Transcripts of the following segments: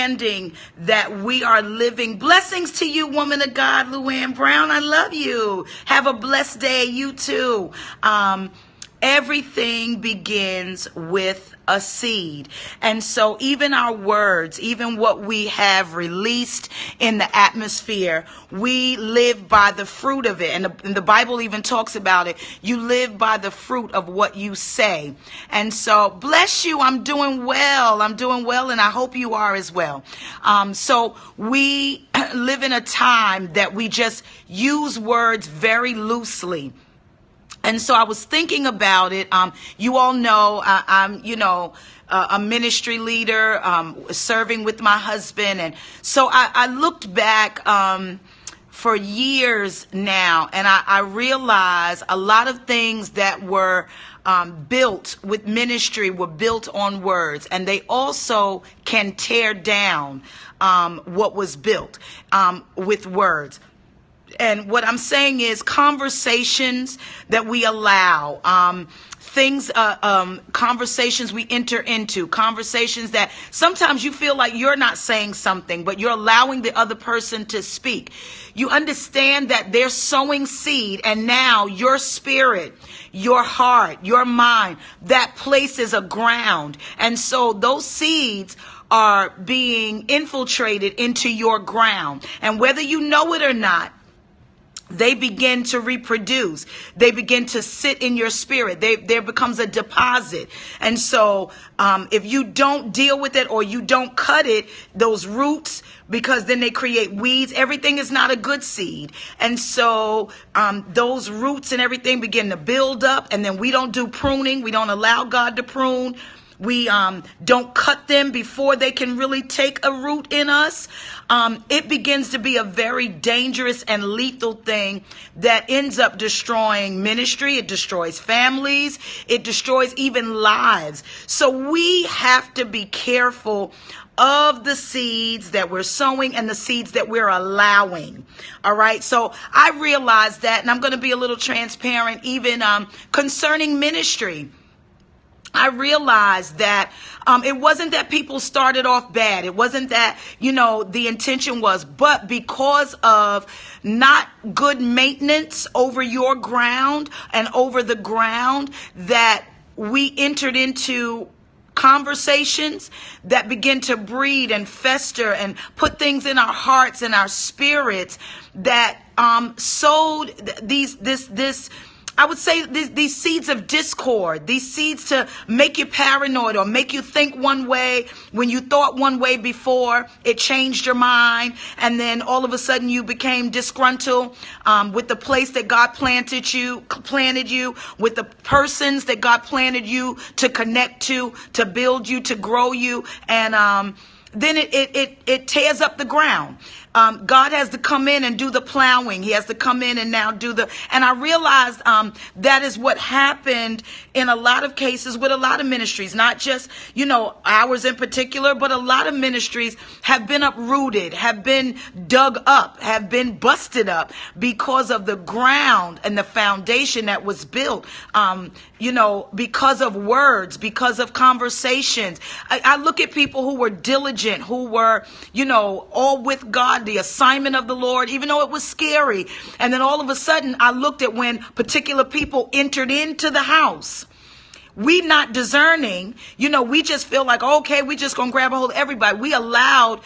understanding that we are living. Blessings to you, woman of God, Luann Brown. I love you. Have a blessed day. You too. Everything begins with a seed. And so even our words, even what we have released in the atmosphere, we live by the fruit of it. And the Bible even talks about it. You live by the fruit of what you say. And so bless you. I'm doing well. I'm doing well, and I hope you are as well. So we live in a time that we just use words very loosely. And so I was thinking about it. You all know I'm, a ministry leader, serving with my husband. And so I looked back for years now, and I realized a lot of things that were built with ministry were built on words, and they also can tear down what was built with words. And what I'm saying is conversations that we allow, conversations we enter into, conversations that sometimes you feel like you're not saying something, but you're allowing the other person to speak. You understand that they're sowing seed, and now your spirit, your heart, your mind, that place is a ground. And so those seeds are being infiltrated into your ground. And whether you know it or not, they begin to reproduce. They begin to sit in your spirit. There becomes a deposit. And so if you don't deal with it or you don't cut it, those roots, because then they create weeds, everything is not a good seed. And so those roots and everything begin to build up. And then we don't do pruning. We don't allow God to prune. We don't cut them before they can really take a root in us. It begins to be a very dangerous and lethal thing that ends up destroying ministry. It destroys families. It destroys even lives. So we have to be careful of the seeds that we're sowing and the seeds that we're allowing. All right. So I realized that, and I'm going to be a little transparent, even concerning ministry. I realized that it wasn't that people started off bad. It wasn't that, the intention was, but because of not good maintenance over your ground and over the ground, that we entered into conversations that begin to breed and fester and put things in our hearts and our spirits that sowed this I would say these seeds of discord, these seeds to make you paranoid or make you think one way when you thought one way before. It changed your mind, and then all of a sudden you became disgruntled with the place that God planted you, with the persons that God planted you to connect to build you, to grow you, and then it tears up the ground. God has to come in and do the plowing. He has to come in and now and I realized that is what happened in a lot of cases with a lot of ministries, not just, ours in particular, but a lot of ministries have been uprooted, have been dug up, have been busted up because of the ground and the foundation that was built, because of words, because of conversations. I look at people who were diligent, who were, all with God, the assignment of the Lord, even though it was scary. And then all of a sudden I looked at when particular people entered into the house. We not discerning, we just feel like, okay, we just gonna grab a hold of everybody. We allowed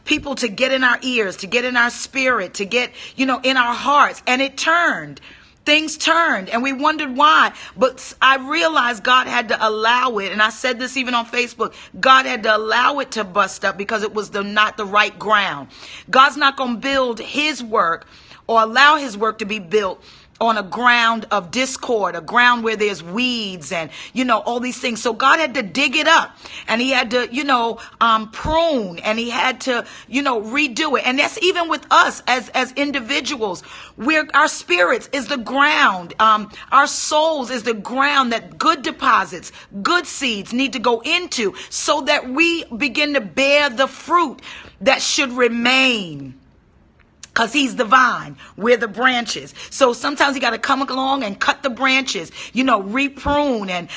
people to get in our ears, to get in our spirit, to get, in our hearts. And it turned. Things turned, and we wondered why. But I realized God had to allow it. And I said this even on Facebook. God had to allow it to bust up because it was not the right ground. God's not going to build his work or allow his work to be built on a ground of discord, a ground where there's weeds and, all these things. So God had to dig it up, and he had to, prune, and he had to, redo it. And that's even with us as individuals, where our spirits is the ground. Our souls is the ground that good deposits, good seeds need to go into so that we begin to bear the fruit that should remain. because he's the vine, we're the branches. So sometimes you got to come along and cut the branches, reprune and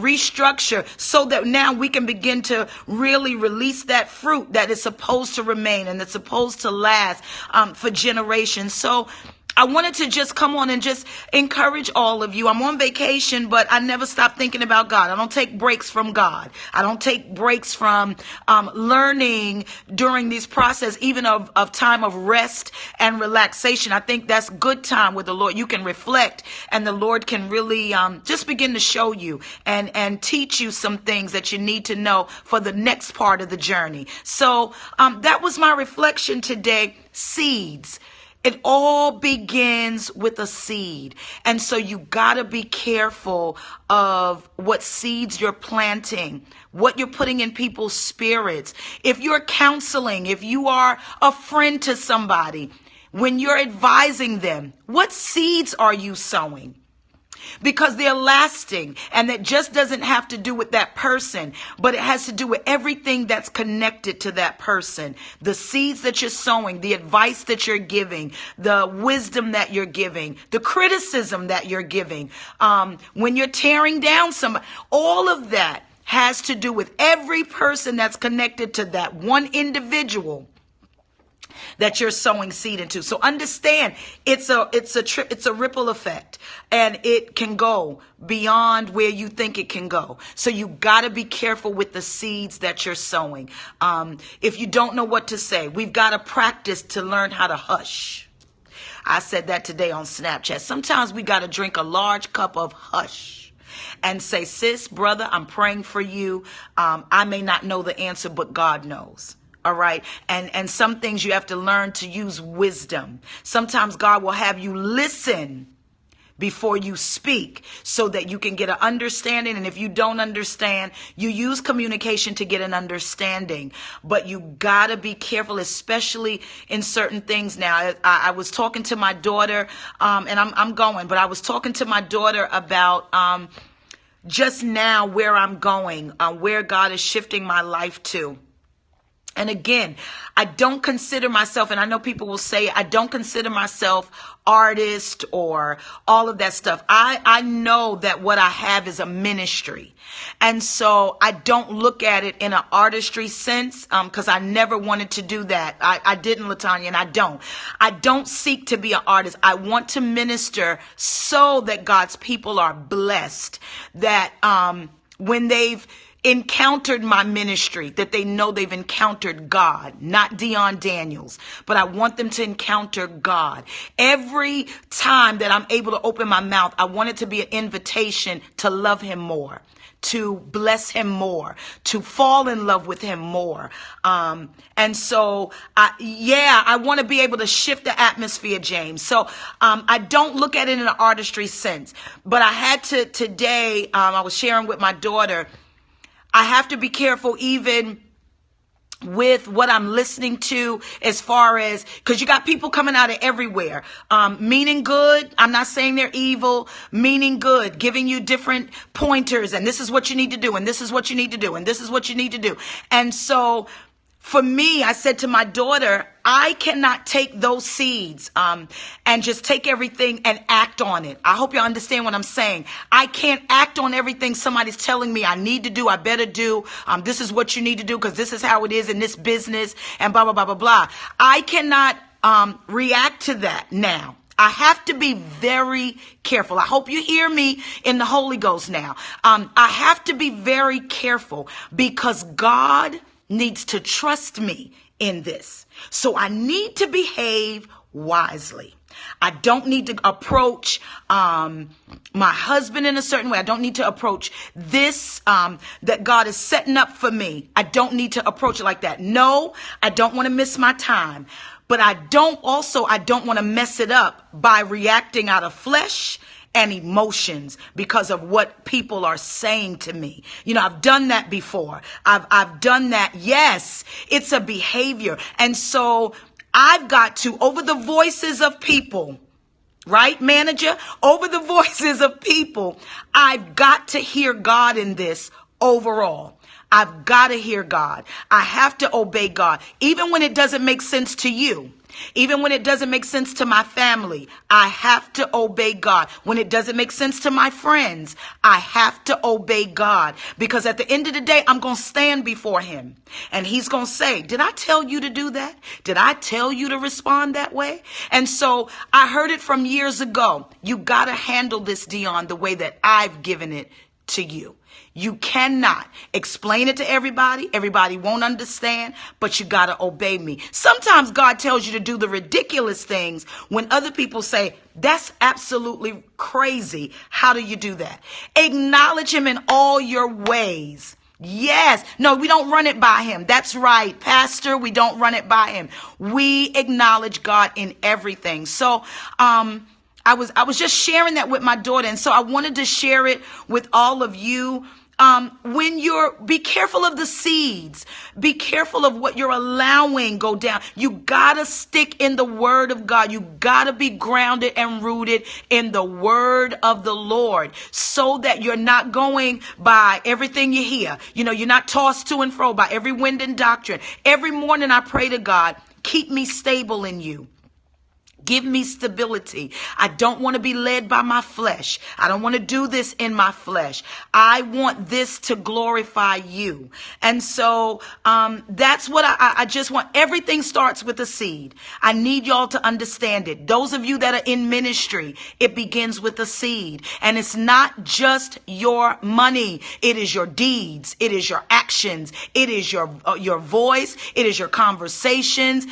restructure so that now we can begin to really release that fruit that is supposed to remain and that's supposed to last for generations. So I wanted to just come on and just encourage all of you. I'm on vacation, but I never stop thinking about God. I don't take breaks from God. I don't take breaks from learning during these process, even of time of rest and relaxation. I think that's good time with the Lord. You can reflect and the Lord can really just begin to show you and teach you some things that you need to know for the next part of the journey. So that was my reflection today. Seeds. It all begins with a seed. And so you got to be careful of what seeds you're planting, what you're putting in people's spirits. If you're counseling, if you are a friend to somebody, when you're advising them, what seeds are you sowing? Because they're lasting, and that just doesn't have to do with that person, but it has to do with everything that's connected to that person. The seeds that you're sowing, the advice that you're giving, the wisdom that you're giving, the criticism that you're giving, when you're tearing down somebody, all of that has to do with every person that's connected to that one individual that you're sowing seed into. So understand, it's a ripple effect, and it can go beyond where you think it can go. So you got to be careful with the seeds that you're sowing. If you don't know what to say, we've got to practice to learn how to hush. I said that today on Snapchat. Sometimes we got to drink a large cup of hush and say, sis, brother, I'm praying for you. I may not know the answer, but God knows. All right. And some things you have to learn to use wisdom. Sometimes God will have you listen before you speak so that you can get an understanding. And if you don't understand, you use communication to get an understanding. But you got to be careful, especially in certain things. Now, I was talking to my daughter and I'm going, but I was talking to my daughter about just now where I'm going, where God is shifting my life to. And again, I don't consider myself, and I know people will say, I don't consider myself artist or all of that stuff. I know that what I have is a ministry. And so I don't look at it in an artistry sense, because I never wanted to do that. I didn't, LaTanya, and I don't. I don't seek to be an artist. I want to minister so that God's people are blessed, that when they've encountered my ministry, that they know they've encountered God, not Dion Daniels, but I want them to encounter God. Every time that I'm able to open my mouth, I want it to be an invitation to love him more, to bless him more, to fall in love with him more. And so, I want to be able to shift the atmosphere, James. So I don't look at it in an artistry sense, but I had to today, I was sharing with my daughter, I have to be careful even with what I'm listening to, as far as, because you got people coming out of everywhere, meaning good. I'm not saying they're evil, meaning good, giving you different pointers, and this is what you need to do, and this is what you need to do, and this is what you need to do. And so for me, I said to my daughter, I cannot take those seeds and just take everything and act on it. I hope you understand what I'm saying. I can't act on everything somebody's telling me I need to do, I better do. This is what you need to do because this is how it is in this business and blah, blah, blah, blah, blah. I cannot react to that now. I have to be very careful. I hope you hear me in the Holy Ghost now. I have to be very careful because God needs to trust me in this. So I need to behave wisely. I don't need to approach my husband in a certain way. I don't need to approach this that God is setting up for me. I don't need to approach it like that. No, I don't want to miss my time. But I don't want to mess it up by reacting out of flesh and emotions because of what people are saying to me. I've done that before. I've done that. Yes, it's a behavior. And so I've got to, over the voices of people, right, manager? Over the voices of people, I've got to hear God in this overall. I've got to hear God. I have to obey God, even when it doesn't make sense to you. Even when it doesn't make sense to my family, I have to obey God. When it doesn't make sense to my friends, I have to obey God. Because at the end of the day, I'm going to stand before him. And he's going to say, did I tell you to do that? Did I tell you to respond that way? And so I heard it from years ago. You got to handle this, Dion, the way that I've given it to you. You cannot explain it to everybody. Everybody won't understand, but you got to obey me. Sometimes God tells you to do the ridiculous things when other people say, that's absolutely crazy. How do you do that? Acknowledge him in all your ways. Yes. No, we don't run it by him. That's right, Pastor. We don't run it by him. We acknowledge God in everything. So, I was just sharing that with my daughter. And so I wanted to share it with all of you. Be careful of the seeds. Be careful of what you're allowing go down. You gotta stick in the word of God. You gotta be grounded and rooted in the word of the Lord so that you're not going by everything you hear. You're not tossed to and fro by every wind and doctrine. Every morning I pray to God, keep me stable in you. Give me stability. I don't want to be led by my flesh. I don't want to do this in my flesh. I want this to glorify you. And so that's what I just want. Everything starts with a seed. I need y'all to understand it. Those of you that are in ministry, it begins with a seed. And it's not just your money. It is your deeds. It is your actions. It is your voice. It is your conversations.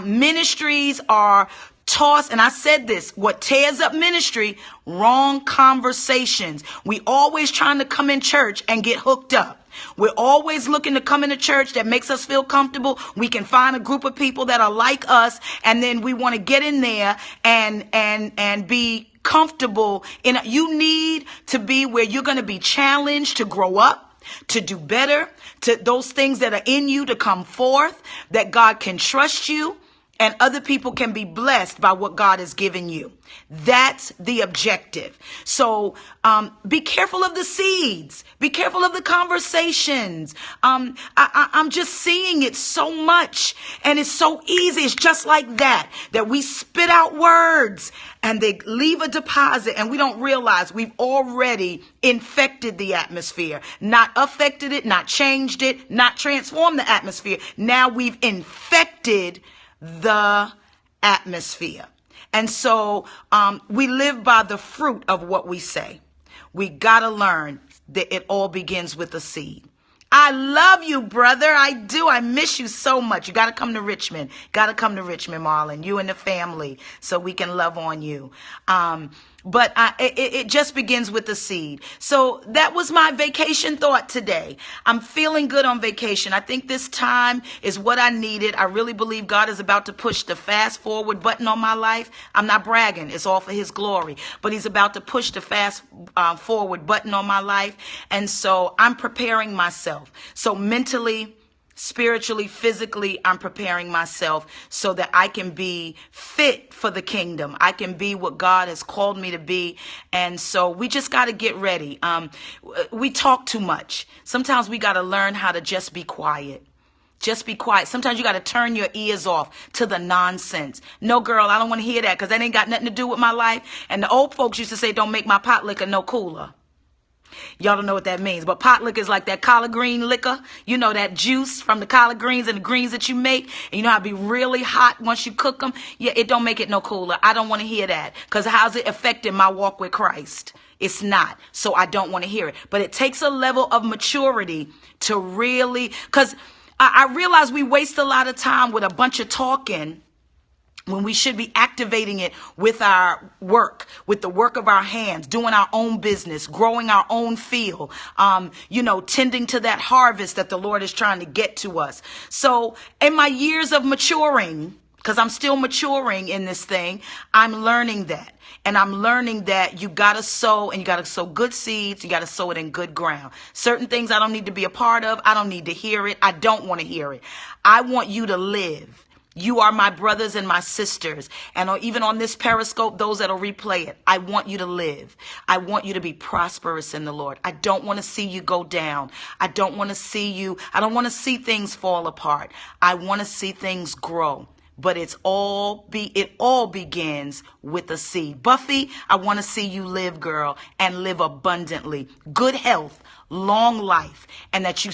Ministries are toss, and I said this, what tears up ministry, wrong conversations. We always trying to come in church and get hooked up. We're always looking to come into church that makes us feel comfortable. We can find a group of people that are like us, and then we want to get in there and be comfortable. You need to be where you're going to be challenged to grow up, to do better, to those things that are in you to come forth, that God can trust you. And other people can be blessed by what God has given you. That's the objective. So be careful of the seeds. Be careful of the conversations. I'm just seeing it so much. And it's so easy. It's just like that we spit out words and they leave a deposit. And we don't realize we've already infected the atmosphere. Not affected it, not changed it, not transformed the atmosphere. Now we've infected the atmosphere. And so we live by the fruit of what we say. We got to learn that it all begins with a seed. I love you, brother. I do. I miss you so much. You got to come to Richmond. Got to come to Richmond, Marlon. You and the family, so we can love on you. But it just begins with the seed. So that was my vacation thought today. I'm feeling good on vacation. I think this time is what I needed. I really believe God is about to push the fast forward button on my life. I'm not bragging. It's all for his glory. But he's about to push the fast forward button on my life. And so I'm preparing myself. So mentally, spiritually, physically, I'm preparing myself so that I can be fit for the kingdom. I can be what God has called me to be. And so we just got to get ready. We talk too much. Sometimes we got to learn how to just be quiet. Just be quiet. Sometimes you got to turn your ears off to the nonsense. No, girl, I don't want to hear that because that ain't got nothing to do with my life. And the old folks used to say, don't make my pot liquor no cooler. Y'all don't know what that means, but pot liquor is like that collard green liquor. You know, that juice from the collard greens and the greens that you make. And you know how it be really hot once you cook them? Yeah, it don't make it no cooler. I don't want to hear that because how's it affecting my walk with Christ? It's not. So I don't want to hear it. But it takes a level of maturity to really, because I realize we waste a lot of time with a bunch of talking when we should be activating it with our work, with the work of our hands, doing our own business, growing our own field, tending to that harvest that the Lord is trying to get to us. So in my years of maturing, because I'm still maturing in this thing, I'm learning that. And I'm learning that you got to sow, and you got to sow good seeds. You got to sow it in good ground. Certain things I don't need to be a part of. I don't need to hear it. I don't want to hear it. I want you to live You are my brothers and my sisters. And even on this Periscope, those that'll replay it, I want you to live. I want you to be prosperous in the Lord. I don't want to see you go down. I don't want to see things fall apart. I want to see things grow. But it all begins with a seed. Buffy, I want to see you live, girl, and live abundantly. Good health, long life, and that you